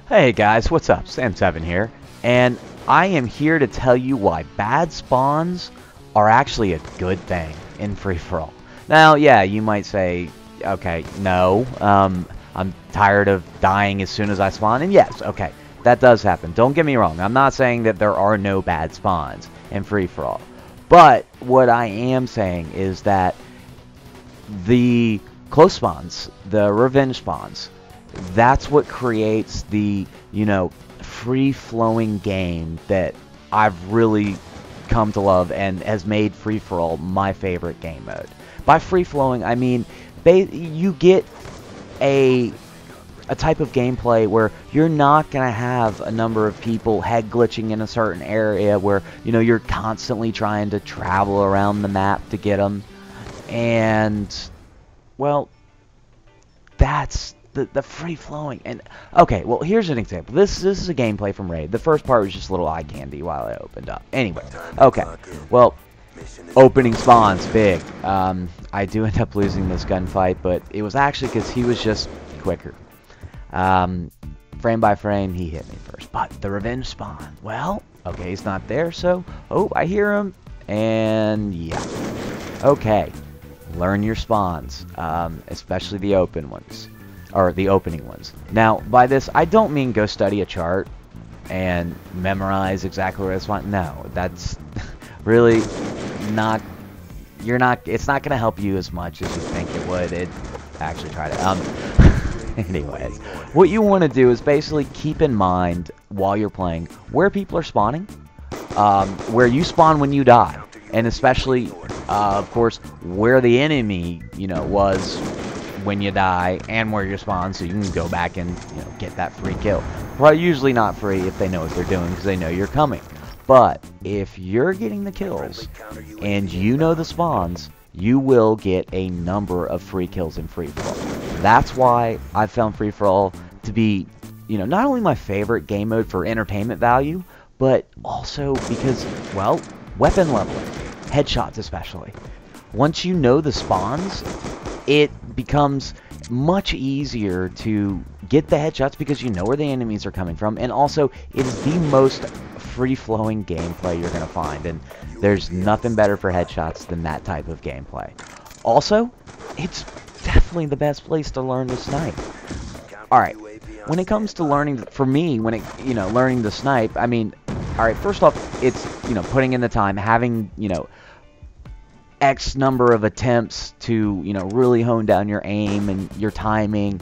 Hey guys, what's up? Sam7 here, and I am here to tell you why bad spawns are actually a good thing in free-for-all. Now, yeah, you might say, okay, no, I'm tired of dying as soon as I spawn, and yes, okay, that does happen. Don't get me wrong, I'm not saying that there are no bad spawns in free-for-all, but what I am saying is that the close spawns, the revenge spawns, that's what creates the, free-flowing game that I've really come to love and has made free-for-all my favorite game mode. By free-flowing, I mean you get a type of gameplay where you're not going to have a number of people head glitching in a certain area where, you're constantly trying to travel around the map to get them. And, well, that's the free-flowing. And okay, well, here's an example. This is a gameplay from Raid. The first part was just a little eye candy while I opened up. Anyway, okay, well, opening spawns big. I do end up losing this gunfight, but it was actually because he was just quicker. Frame by frame, he hit me first. But the revenge spawn, well, okay, he's not there, so I hear him, and yeah, okay. Learn your spawns, especially the open ones, or the opening ones. Now, by this, I don't mean go study a chart and memorize exactly where it's spawn. No, that's really not. It's not going to help you as much as you think it would. It actually try to. Anyways, what you want to do is basically keep in mind while you're playing where people are spawning, where you spawn when you die, and especially, of course, where the enemy, was when you die, and where you spawn, so you can go back and, get that free kill. Probably usually not free if they know what they're doing, because they know you're coming. But if you're getting the kills, and you know the spawns, you will get a number of free kills in free-for-all. That's why I found free-for-all to be, not only my favorite game mode for entertainment value, but also because, well, weapon leveling. Headshots especially. Once you know the spawns, it becomes much easier to get the headshots because you know where the enemies are coming from, and also it is the most free-flowing gameplay you're going to find, and there's nothing better for headshots than that type of gameplay. Also, it's definitely the best place to learn to snipe. Alright, when it comes to learning, for me, learning to snipe, I mean, alright, first off, it's, putting in the time, having, X number of attempts to, really hone down your aim and your timing,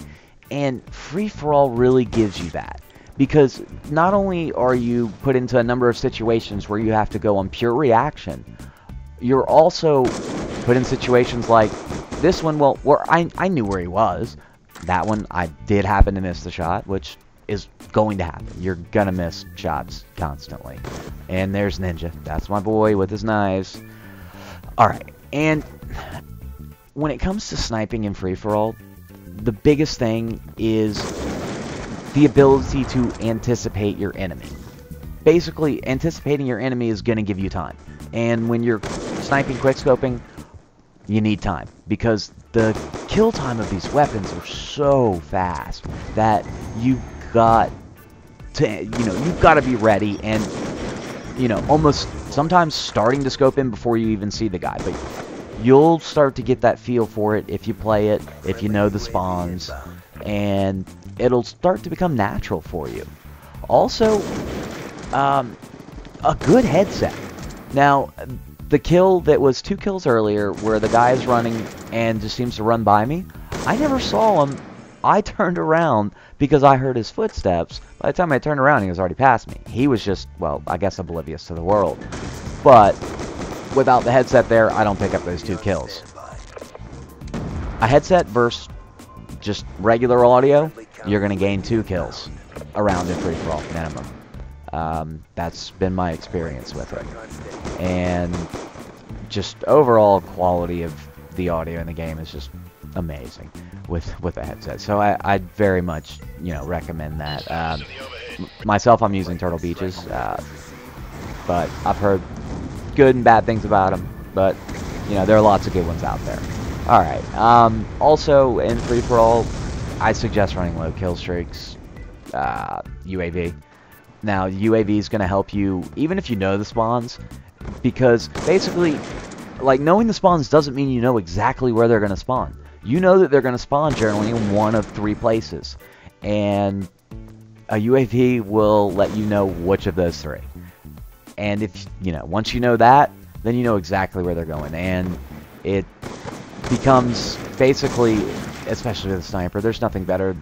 and free-for-all really gives you that. Because not only are you put into a number of situations where you have to go on pure reaction, you're also put in situations like this one, well, where I knew where he was. That one, I did happen to miss the shot, which is going to happen. You're gonna miss shots constantly. And there's Ninja. That's my boy with his knives. Alright, and when it comes to sniping in free-for-all, the biggest thing is the ability to anticipate your enemy. Basically, anticipating your enemy is going to give you time. And when you're sniping quickscoping, you need time. Because the kill time of these weapons are so fast that you've got to, you've got to be ready and, almost sometimes starting to scope in before you even see the guy. But you'll start to get that feel for it if you play it, if you know the spawns, and it'll start to become natural for you. Also, a good headset. Now, the kill that was 2 kills earlier, where the guy is running and just seems to run by me, I never saw him. I turned around because I heard his footsteps. By the time I turned around, he was already past me. He was just, well, I guess oblivious to the world. But without the headset there, I don't pick up those 2 kills. A headset versus just regular audio, you're going to gain 2 kills around in free-for-all minimum. That's been my experience with it. And just overall quality of the audio in the game is just amazing with a headset. So I'd very much, recommend that. Myself, I'm using Turtle Beaches, but I've heard good and bad things about them. But, there are lots of good ones out there. Alright, also in free-for-all, I suggest running low kill streaks. UAV. Now, UAV is going to help you, even if you know the spawns, because basically, like, knowing the spawns doesn't mean you know exactly where they're going to spawn. You know that they're going to spawn generally in one of 3 places, and a UAV will let you know which of those 3. And if, you know, once you know that, then you know exactly where they're going, and it becomes basically, especially with a sniper, there's nothing better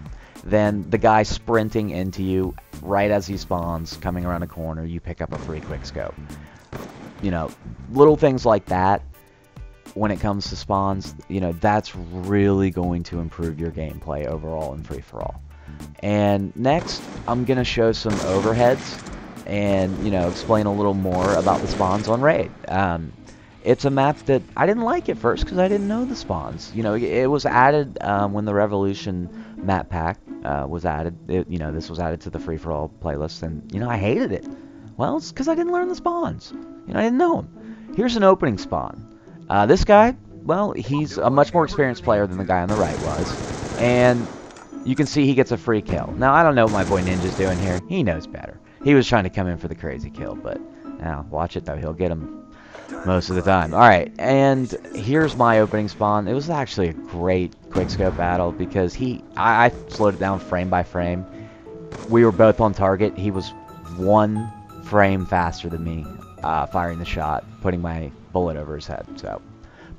than the guy sprinting into you right as he spawns, coming around a corner, you pick up a free quickscope. You know, little things like that, when it comes to spawns, you know, that's really going to improve your gameplay overall in free-for-all. And next, I'm going to show some overheads and, you know, explain a little more about the spawns on Raid. It's a map that I didn't like at first because I didn't know the spawns. You know, it was added when the Revolution map pack was added. You know, this was added to the free-for-all playlist, and, you know, I hated it. Well, it's because I didn't learn the spawns. You know, I didn't know them. Here's an opening spawn. This guy, well, he's a much more experienced player than the guy on the right was, and you can see he gets a free kill. Now, I don't know what my boy Ninja's doing here. He knows better. He was trying to come in for the crazy kill, but now, watch it, though. He'll get him most of the time. Alright, and here's my opening spawn. It was actually a great quickscope battle because I slowed it down frame by frame. We were both on target. He was 1 frame faster than me, firing the shot, putting my bullet over his head. So,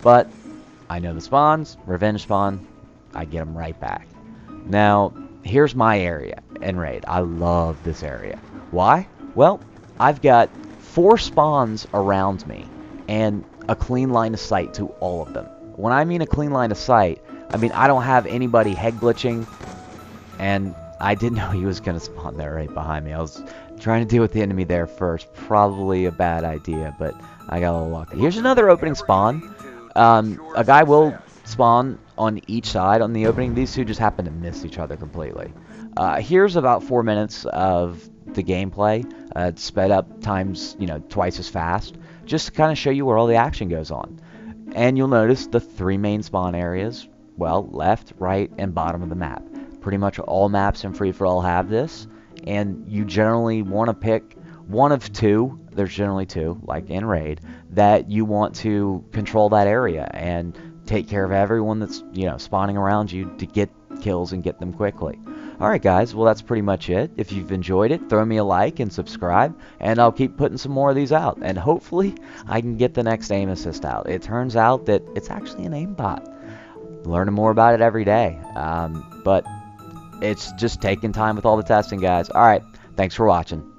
but I know the spawns, revenge spawn, I get them right back. Now, here's my area in Raid. I love this area. Why? Well, I've got 4 spawns around me and a clean line of sight to all of them. When I mean a clean line of sight, I mean I don't have anybody head glitching, and I didn't know he was going to spawn there right behind me. I was trying to deal with the enemy there first. Probably a bad idea, but I got a little lucky. Here's another opening spawn. A guy will spawn on each side on the opening. These two just happen to miss each other completely. Here's about 4 minutes of the gameplay. It's sped up times, you know, twice as fast, just to kind of show you where all the action goes on. And you'll notice the 3 main spawn areas, well, left, right, and bottom of the map. Pretty much all maps in free-for-all have this, and you generally want to pick one of 2, there's generally 2, like in Raid, that you want to control that area and take care of everyone that's, you know, spawning around you to get kills and get them quickly. Alright guys, well that's pretty much it. If you've enjoyed it, throw me a like and subscribe, and I'll keep putting some more of these out. And hopefully, I can get the next aim assist out. It turns out that it's actually an aimbot. Learning more about it every day. But it's just taking time with all the testing, guys. Alright, thanks for watching.